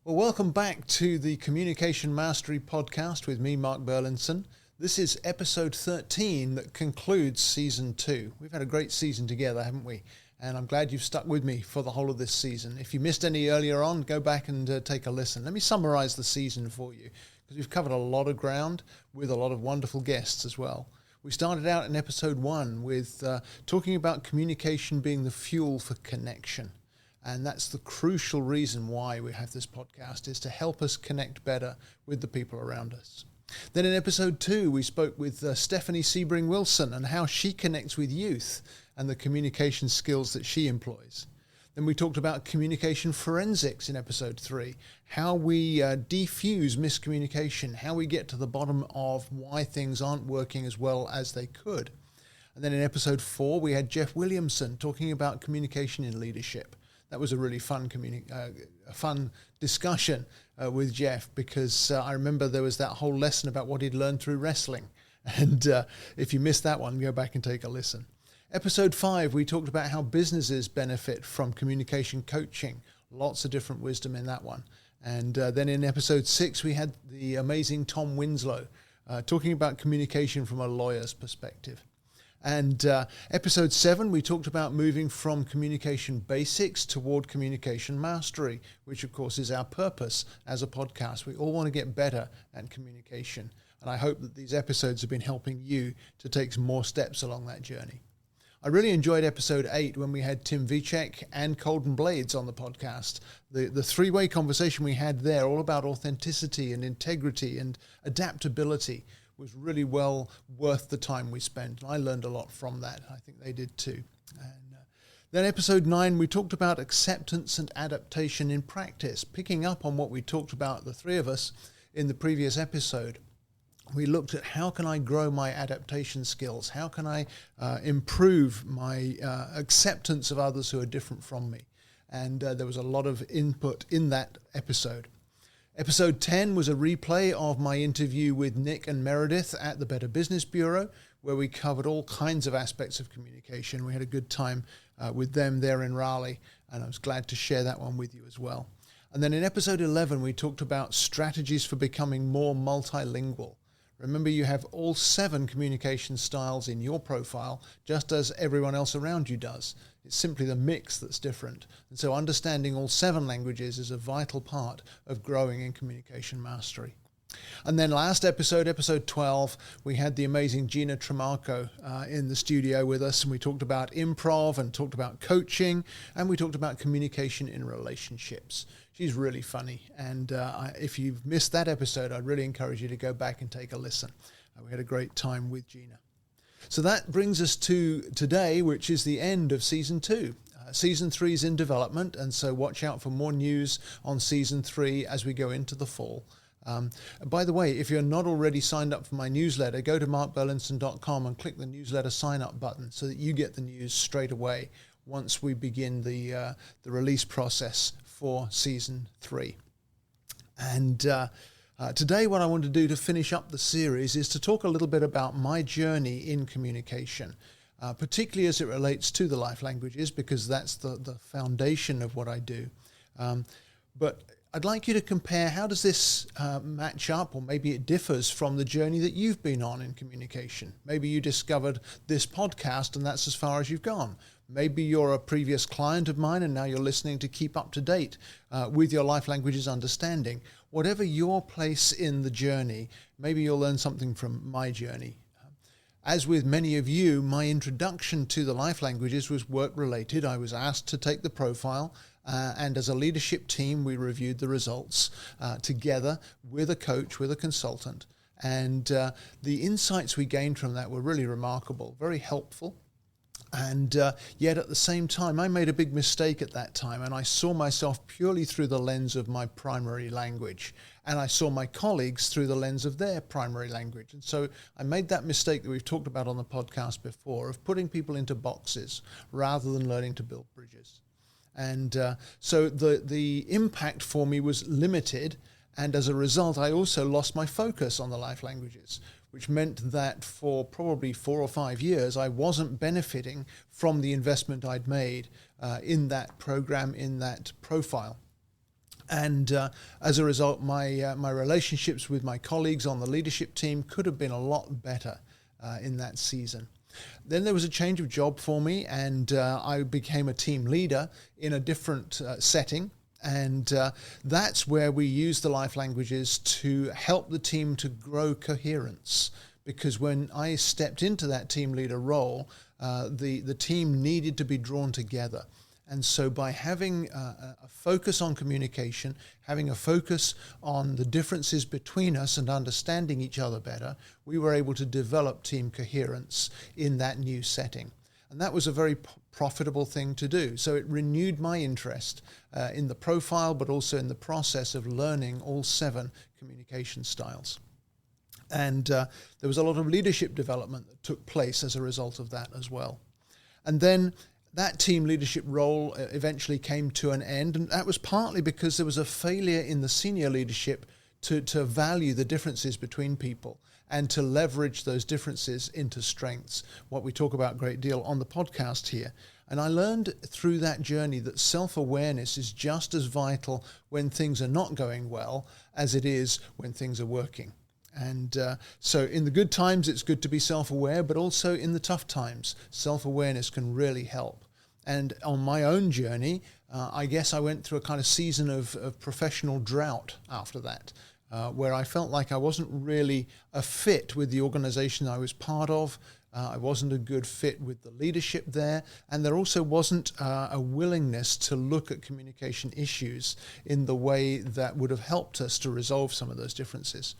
Well, welcome back to the Communication Mastery Podcast with me, Mark Burlinson. This is episode 13 that concludes season 2. We've had a great season together, haven't we? And I'm glad you've stuck with me for the whole of this season. If you missed any earlier on, go back and take a listen. Let me summarize the season for you, because we've covered a lot of ground with a lot of wonderful guests as well. We started out in episode 1 with talking about communication being the fuel for connection. And that's the crucial reason why we have this podcast, is to help us connect better with the people around us. Then in episode 2, we spoke with Stephanie Sebring-Wilson and how she connects with youth and the communication skills that she employs. Then we talked about communication forensics in episode 3, how we defuse miscommunication, how we get to the bottom of why things aren't working as well as they could. And then in episode 4, we had Jeff Williamson talking about communication in leadership. That was a really fun discussion with Jeff, because I remember there was that whole lesson about what he'd learned through wrestling. And if you missed that one, go back and take a listen. Episode 5, we talked about how businesses benefit from communication coaching. Lots of different wisdom in that one. And then in episode 6, we had the amazing Tom Winslow talking about communication from a lawyer's perspective. And episode 7, we talked about moving from communication basics toward communication mastery, which of course is our purpose as a podcast. We all want to get better at communication. And I hope that these episodes have been helping you to take some more steps along that journey. I really enjoyed episode 8 when we had Tim Vicek and Colden Blades on the podcast. The three-way conversation we had there, all about authenticity and integrity and adaptability, was really well worth the time we spent. I learned a lot from that. I think they did too. And then episode 9, we talked about acceptance and adaptation in practice, picking up on what we talked about, the three of us, in the previous episode. We looked at how can I grow my adaptation skills? How can I improve my acceptance of others who are different from me? And there was a lot of input in that episode. Episode 10 was a replay of my interview with Nick and Meredith at the Better Business Bureau, where we covered all kinds of aspects of communication. We had a good time with them there in Raleigh, and I was glad to share that one with you as well. And then in episode 11, we talked about strategies for becoming more multilingual. Remember, you have all 7 communication styles in your profile, just as everyone else around you does. It's simply the mix that's different. And so understanding all 7 languages is a vital part of growing in communication mastery. And then last episode, episode 12, we had the amazing Gina Trimarco in the studio with us, and we talked about improv and talked about coaching, and we talked about communication in relationships. She's really funny, and if you've missed that episode, I'd really encourage you to go back and take a listen. We had a great time with Gina. So that brings us to today, which is the end of season 2. Season 3 is in development, and so watch out for more news on season 3 as we go into the fall. By the way, if you're not already signed up for my newsletter, go to markburlinson.com and click the newsletter sign up button so that you get the news straight away once we begin the release process for season 3. And today what I want to do to finish up the series is to talk a little bit about my journey in communication, particularly as it relates to the life languages, because that's the foundation of what I do. But I'd like you to compare, how does this match up, or maybe it differs from the journey that you've been on in communication. Maybe you discovered this podcast and that's as far as you've gone. Maybe you're a previous client of mine and now you're listening to keep up to date with your life languages understanding. Whatever your place in the journey, maybe you'll learn something from my journey. As with many of you, my introduction to the life languages was work-related. I was asked to take the profile, and as a leadership team, we reviewed the results together with a coach, with a consultant. And the insights we gained from that were really remarkable, very helpful. And yet at the same time, I made a big mistake at that time, and I saw myself purely through the lens of my primary language. And I saw my colleagues through the lens of their primary language. And so I made that mistake that we've talked about on the podcast before, of putting people into boxes rather than learning to build bridges. And so the impact for me was limited. And as a result, I also lost my focus on the life languages, which meant that for probably 4 or 5 years, I wasn't benefiting from the investment I'd made in that program, in that profile. And as a result, my relationships with my colleagues on the leadership team could have been a lot better in that season. Then there was a change of job for me, and I became a team leader in a different setting. And that's where we use the life languages to help the team to grow coherence. Because when I stepped into that team leader role, the team needed to be drawn together. And so by having a focus on communication, having a focus on the differences between us and understanding each other better, we were able to develop team coherence in that new setting. And that was a very profitable thing to do. So it renewed my interest in the profile, but also in the process of learning all 7 communication styles. And there was a lot of leadership development that took place as a result of that as well. And then that team leadership role eventually came to an end, and that was partly because there was a failure in the senior leadership to value the differences between people and to leverage those differences into strengths, what we talk about a great deal on the podcast here. And I learned through that journey that self-awareness is just as vital when things are not going well as it is when things are working. And so in the good times, it's good to be self-aware, but also in the tough times, self-awareness can really help. And on my own journey, I guess I went through a kind of season of professional drought after that, where I felt like I wasn't really a fit with the organization I was part of. I wasn't a good fit with the leadership there. And there also wasn't a willingness to look at communication issues in the way that would have helped us to resolve some of those differences.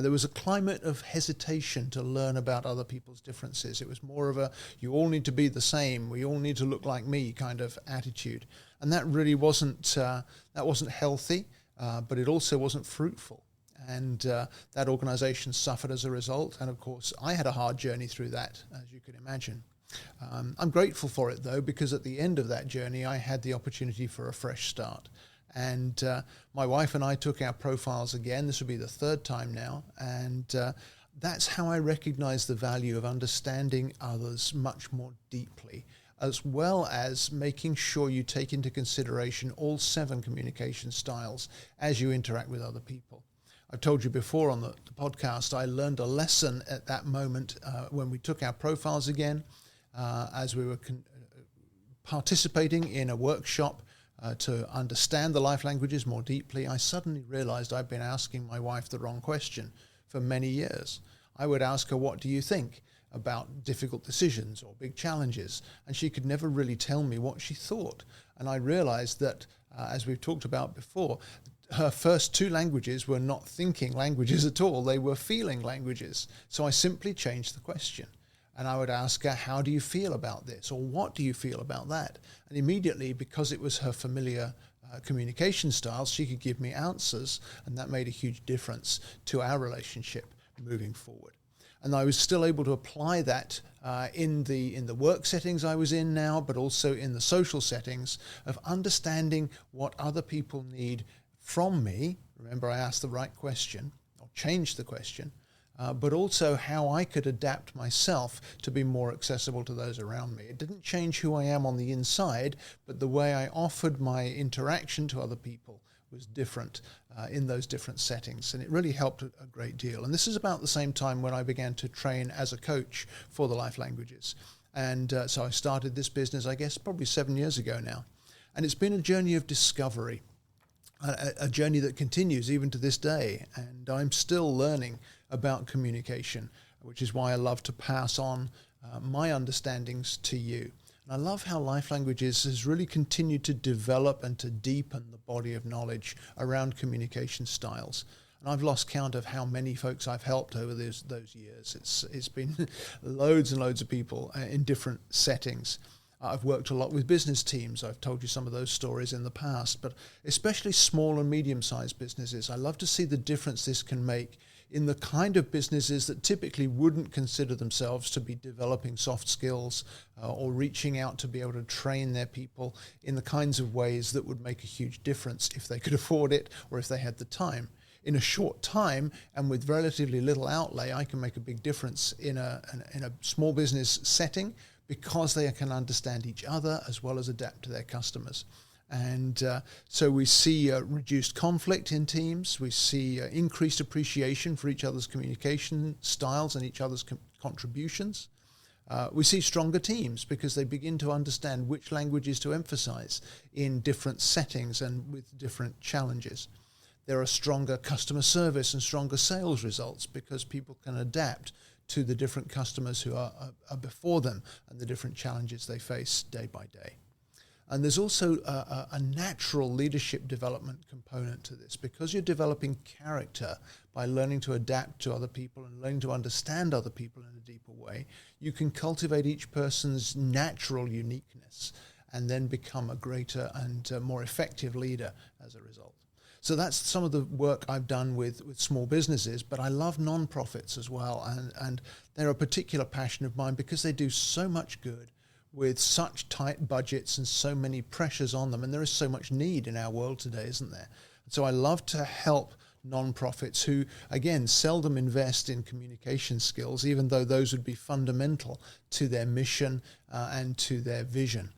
There was a climate of hesitation to learn about other people's differences. It was more of a, you all need to be the same, we all need to look like me kind of attitude. And that really wasn't healthy, but it also wasn't fruitful. And that organization suffered as a result. And of course, I had a hard journey through that, as you can imagine. I'm grateful for it, though, because at the end of that journey, I had the opportunity for a fresh start. And my wife and I took our profiles again. This will be the 3rd time now. And that's how I recognize the value of understanding others much more deeply, as well as making sure you take into consideration all 7 communication styles as you interact with other people. I've told you before on the podcast, I learned a lesson at that moment when we took our profiles again, as we were participating in a workshop to understand the life languages more deeply. I suddenly realized I'd been asking my wife the wrong question for many years. I would ask her, what do you think about difficult decisions or big challenges? And she could never really tell me what she thought. And I realized that, as we've talked about before, her first 2 languages were not thinking languages at all. They were feeling languages. So I simply changed the question. And I would ask her, how do you feel about this? Or what do you feel about that? And immediately, because it was her familiar communication styles, she could give me answers. And that made a huge difference to our relationship moving forward. And I was still able to apply that in the work settings I was in now, but also in the social settings of understanding what other people need from me. Remember, I asked the right question, or changed the question. But also how I could adapt myself to be more accessible to those around me. It didn't change who I am on the inside, but the way I offered my interaction to other people was different in those different settings. And it really helped a great deal. And this is about the same time when I began to train as a coach for the life languages. And so I started this business, I guess, probably 7 years ago now. And it's been a journey of discovery, a journey that continues even to this day. And I'm still learning about communication, which is why I love to pass on my understandings to you. And I love how Life Languages has really continued to develop and to deepen the body of knowledge around communication styles. And I've lost count of how many folks I've helped over those years. It's been loads and loads of people in different settings. I've worked a lot with business teams. I've told you some of those stories in the past, but especially small and medium-sized businesses. I love to see the difference this can make in the kind of businesses that typically wouldn't consider themselves to be developing soft skills or reaching out to be able to train their people in the kinds of ways that would make a huge difference if they could afford it or if they had the time. In a short time and with relatively little outlay, I can make a big difference in a small business setting because they can understand each other as well as adapt to their customers. And so we see reduced conflict in teams. We see increased appreciation for each other's communication styles and each other's contributions. We see stronger teams because they begin to understand which languages to emphasize in different settings and with different challenges. There are stronger customer service and stronger sales results because people can adapt to the different customers who are before them and the different challenges they face day by day. And there's also a natural leadership development component to this. Because you're developing character by learning to adapt to other people and learning to understand other people in a deeper way, you can cultivate each person's natural uniqueness and then become a greater and more effective leader as a result. So that's some of the work I've done with small businesses, but I love nonprofits as well. And they're a particular passion of mine because they do so much good with such tight budgets and so many pressures on them. And there is so much need in our world today, isn't there? So I love to help nonprofits who, again, seldom invest in communication skills, even though those would be fundamental to their mission and to their vision.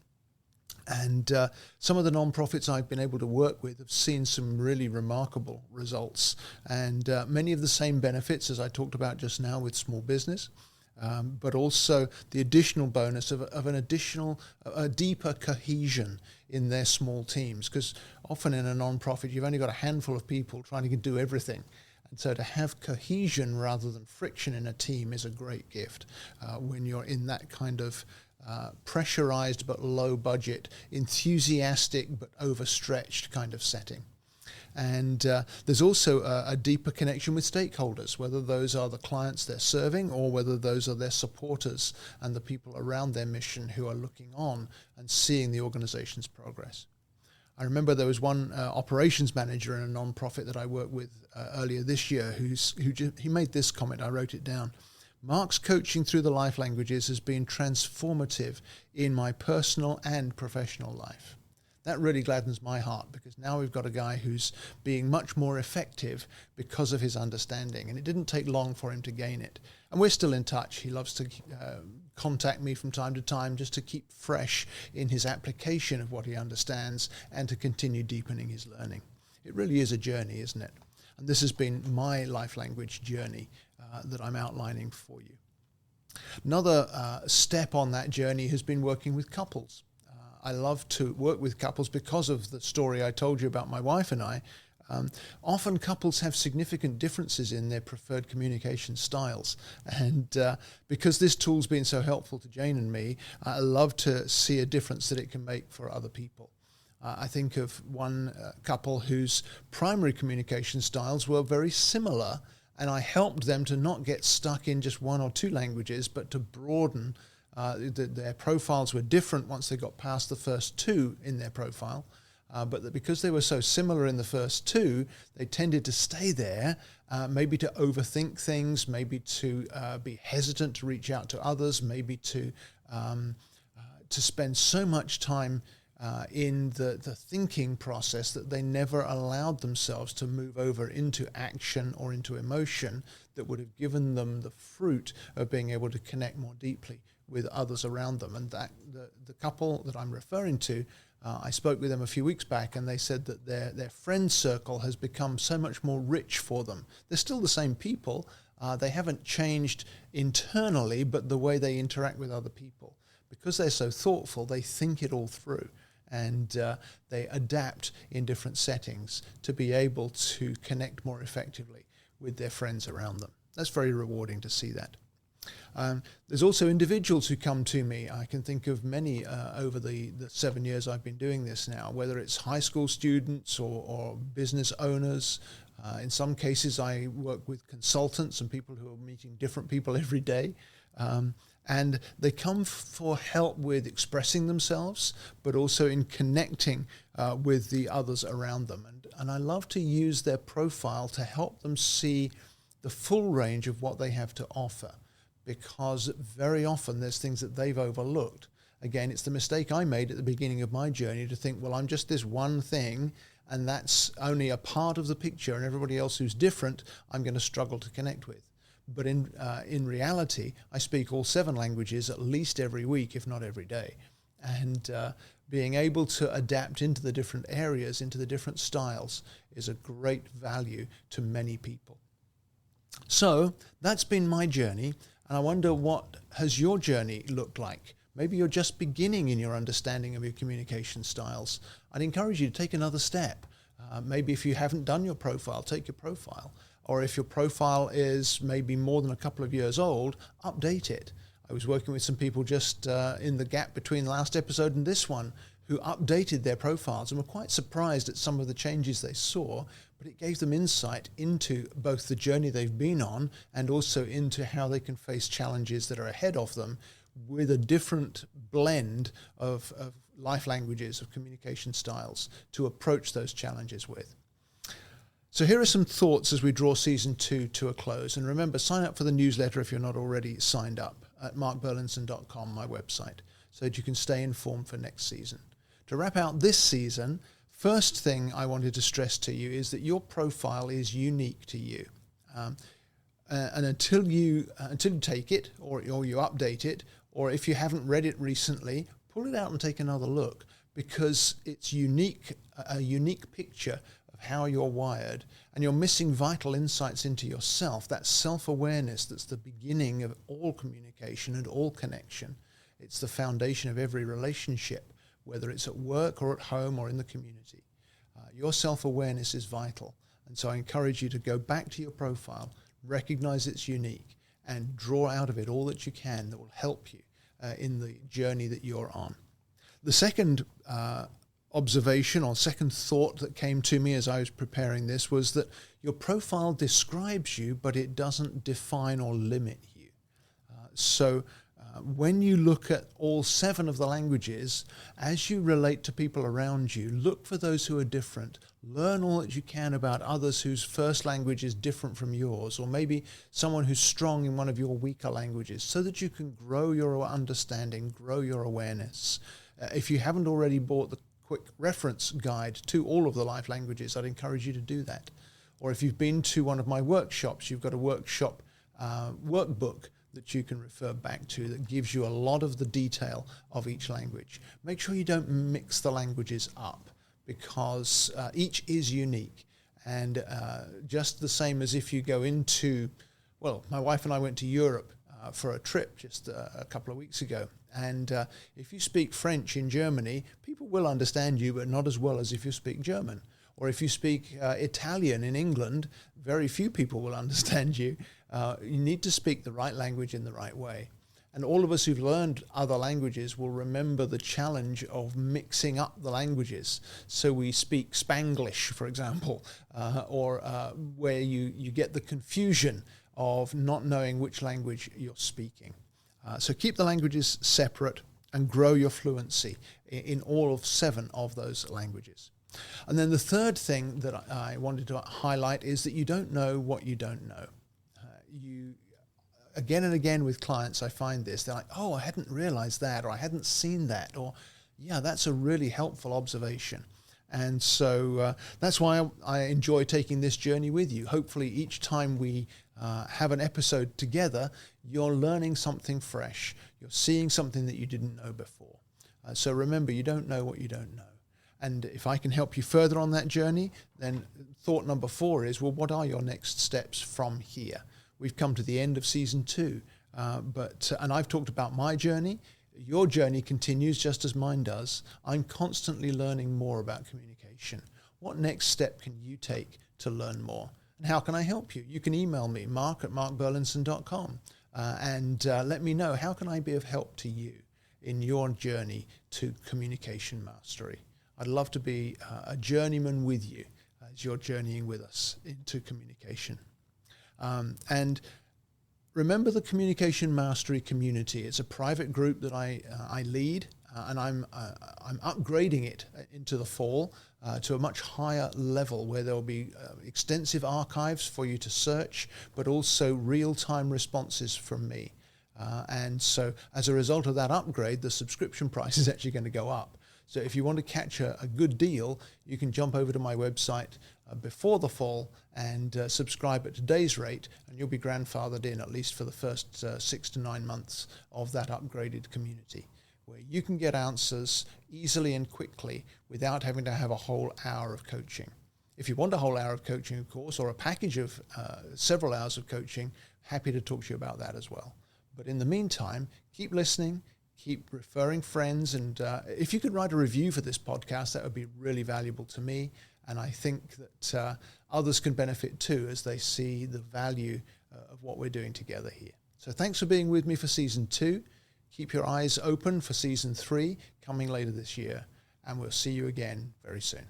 And some of the nonprofits I've been able to work with have seen some really remarkable results and many of the same benefits as I talked about just now with small business, but also the additional bonus of a deeper cohesion in their small teams. Because often in a nonprofit, you've only got a handful of people trying to do everything. And so to have cohesion rather than friction in a team is a great gift when you're in that kind of pressurized but low budget, enthusiastic but overstretched kind of setting. And there's also a deeper connection with stakeholders, whether those are the clients they're serving or whether those are their supporters and the people around their mission who are looking on and seeing the organization's progress. I remember there was one operations manager in a nonprofit that I worked with earlier this year he made this comment. I wrote it down. Mark's coaching through the life languages has been transformative in my personal and professional life. That really gladdens my heart because now we've got a guy who's being much more effective because of his understanding, and it didn't take long for him to gain it. And we're still in touch. He loves to contact me from time to time just to keep fresh in his application of what he understands and to continue deepening his learning. It really is a journey, isn't it? And this has been my life language journey that I'm outlining for you. Another step on that journey has been working with couples. I love to work with couples because of the story I told you about my wife and I. Often couples have significant differences in their preferred communication styles. And because this tool's been so helpful to Jane and me, I love to see a difference that it can make for other people. I think of one couple whose primary communication styles were very similar, and I helped them to not get stuck in just one or two languages, but to broaden. Their profiles were different once they got past the first two in their profile, but that because they were so similar in the first two, they tended to stay there, maybe to overthink things, maybe to be hesitant to reach out to others, maybe to spend so much time in the thinking process that they never allowed themselves to move over into action or into emotion that would have given them the fruit of being able to connect more deeply with others around them. And that the couple that I'm referring to, I spoke with them a few weeks back, and they said that their friend circle has become so much more rich for them. They're still the same people. They haven't changed internally, but the way they interact with other people. Because they're so thoughtful, they think it all through. And they adapt in different settings to be able to connect more effectively with their friends around them. That's very rewarding to see that. There's also individuals who come to me. I can think of many over the 7 years I've been doing this now, whether it's high school students or business owners. In some cases, I work with consultants and people who are meeting different people every day. And they come for help with expressing themselves, but also in connecting with the others around them. And I love to use their profile to help them see the full range of what they have to offer, because very often there's things that they've overlooked. Again, it's the mistake I made at the beginning of my journey to think, well, I'm just this one thing, and that's only a part of the picture, and everybody else who's different, I'm going to struggle to connect with. But in reality, I speak all 7 languages at least every week, if not every day. And being able to adapt into the different areas, into the different styles, is a great value to many people. So that's been my journey, and I wonder, what has your journey looked like? Maybe you're just beginning in your understanding of your communication styles. I'd encourage you to take another step. Maybe if you haven't done your profile, take your profile. Or if your profile is maybe more than a couple of years old, update it. I was working with some people just in the gap between the last episode and this one who updated their profiles and were quite surprised at some of the changes they saw, but it gave them insight into both the journey they've been on and also into how they can face challenges that are ahead of them with a different blend of life languages, of communication styles to approach those challenges with. So here are some thoughts as we draw season 2 to a close. And remember, sign up for the newsletter if you're not already signed up at markburlinson.com, my website, so that you can stay informed for next season. To wrap out this season, first thing I wanted to stress to you is that your profile is unique to you. And until you take it or you update it, or if you haven't read it recently, pull it out and take another look, because it's a unique picture of how you're wired, and you're missing vital insights into yourself. That self-awareness that's the beginning of all communication and all connection. It's the foundation of every relationship, whether it's at work or at home or in the community. Your self-awareness is vital. And so I encourage you to go back to your profile, recognize it's unique, and draw out of it all that you can that will help you in the journey that you're on. The second observation or second thought that came to me as I was preparing this was that your profile describes you, but it doesn't define or limit you. So when you look at all 7 of the languages, as you relate to people around you, look for those who are different. Learn all that you can about others whose first language is different from yours, or maybe someone who's strong in one of your weaker languages, so that you can grow your understanding, grow your awareness. If you haven't already bought the quick reference guide to all of the life languages, I'd encourage you to do that. Or if you've been to one of my workshops, you've got a workshop workbook that you can refer back to that gives you a lot of the detail of each language. Make sure you don't mix the languages up, because each is unique. And just the same as if you go into, well, my wife and I went to Europe for a trip just a couple of weeks ago. And if you speak French in Germany, people will understand you, but not as well as if you speak German. Or if you speak Italian in England, very few people will understand you. You need to speak the right language in the right way. And all of us who've learned other languages will remember the challenge of mixing up the languages. So we speak Spanglish, for example, or where you get the confusion of not knowing which language you're speaking. So keep the languages separate and grow your fluency in all of 7 of those languages. And then the third thing that I wanted to highlight is that you don't know what you don't know. Again and again with clients, I find this. They're like, oh, I hadn't realized that, or I hadn't seen that, or yeah, that's a really helpful observation. And so that's why I enjoy taking this journey with you. Hopefully each time we have an episode together, you're learning something fresh. You're seeing something that you didn't know before. So remember, you don't know what you don't know. And if I can help you further on that journey, then thought number 4 is, well, what are your next steps from here? We've come to the end of season 2, and I've talked about my journey. Your journey continues just as mine does. I'm constantly learning more about communication. What next step can you take to learn more? And how can I help you? You can email me, mark@markburlinson.com, and let me know, how can I be of help to you in your journey to communication mastery? I'd love to be a journeyman with you as you're journeying with us into communication. And remember the Communication Mastery community. It's a private group that I lead, and I'm upgrading it into the fall to a much higher level, where there will be extensive archives for you to search, but also real-time responses from me. And so as a result of that upgrade, the subscription price is actually going to go up. So if you want to catch a good deal, you can jump over to my website before the fall and subscribe at today's rate, and you'll be grandfathered in at least for the first 6 to 9 months of that upgraded community. where you can get answers easily and quickly without having to have a whole hour of coaching. If you want a whole hour of coaching, of course, or a package of several hours of coaching, happy to talk to you about that as well. But in the meantime, keep listening, keep referring friends, and if you could write a review for this podcast, that would be really valuable to me. And I think that others can benefit too as they see the value of what we're doing together here. So thanks for being with me for season 2. Keep your eyes open for season 3 coming later this year, and we'll see you again very soon.